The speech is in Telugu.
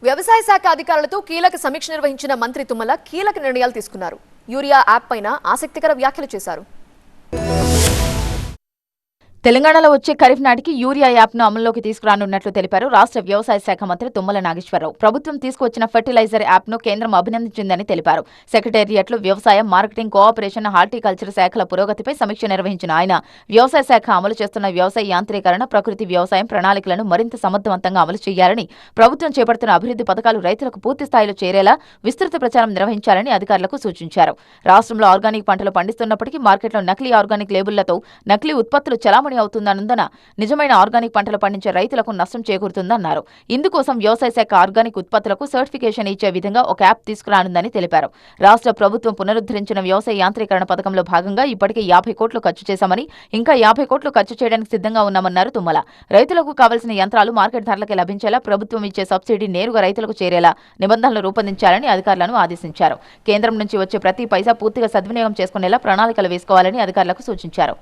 వ్యవసాయ శాఖ అధికారులతో కీలక సమీక్ష నిర్వహించిన మంత్రి తుమ్మల కీలక నిర్ణయాలు తీసుకున్నారు. యూరియా యాప్ పైన ఆసక్తికర వ్యాఖ్యలు చేశారు. తెలంగాణలో వచ్చే ఖరీఫ్ నాటికి యూరియా యాప్ను అమల్లోకి తీసుకురానున్నట్లు తెలిపారు రాష్ట్ర వ్యవసాయ శాఖ మంత్రి తుమ్మల నాగేశ్వరరావు. ప్రభుత్వం తీసుకువచ్చిన ఫెర్టిలైజర్ యాప్ను కేంద్రం అభినందించిందని తెలిపారు. సెక్రటేరియట్లో వ్యవసాయ, మార్కెటింగ్, కోఆపరేషన్, హార్టికల్చర్ శాఖల పురోగతిపై సమీక్ష నిర్వహించిన ఆయన వ్యవసాయ శాఖ అమలు చేస్తున్న వ్యవసాయ యాంత్రీకరణ, ప్రకృతి వ్యవసాయం ప్రణాళికలను మరింత సమర్థవంతంగా అమలు చేయాలని, ప్రభుత్వం చేపడుతున్న అభివృద్ధి పథకాలు రైతులకు పూర్తి స్థాయిలో చేరేలా విస్తృత ప్రచారం నిర్వహించాలని అధికారులకు సూచించారు. రాష్ట్రంలో ఆర్గానిక్ పంటలు పండిస్తున్నప్పటికీ మార్కెట్లో నకిలీ ఆర్గానిక్ లేబుళ్లతో నకిలీ ఉత్పత్తులు చలామణి అవుతుందన్నందున నిజమైన ఆర్గానిక్ పంటలు పండించే రైతులకు నష్టం చేకూరుతుందన్నారు. ఇందుకోసం వ్యవసాయ శాఖ ఆర్గానిక్ ఉత్పత్తులకు సర్టిఫికేషన్ ఇచ్చే విధంగా ఒక యాప్ తీసుకురానుందని తెలిపారు. రాష్ట్ర ప్రభుత్వం పునరుద్ధరించిన వ్యవసాయ యాంత్రీకరణ పథకంలో భాగంగా ఇప్పటికే 50 కోట్లు ఖర్చు చేశామని, ఇంకా 50 కోట్లు ఖర్చు చేయడానికి సిద్ధంగా ఉన్నామన్నారు తుమ్మల. రైతులకు కావలసిన యంత్రాలు మార్కెట్ ధరలకే లభించేలా, ప్రభుత్వం ఇచ్చే సబ్సిడీ నేరుగా రైతులకు చేరేలా నిబంధనలు రూపొందించాలని అధికారులను ఆదేశించారు. కేంద్రం నుంచి వచ్చే ప్రతి పైసా పూర్తిగా సద్వినియోగం చేసుకునేలా ప్రణాళికలు వేసుకోవాలని అధికారులకు సూచించారు.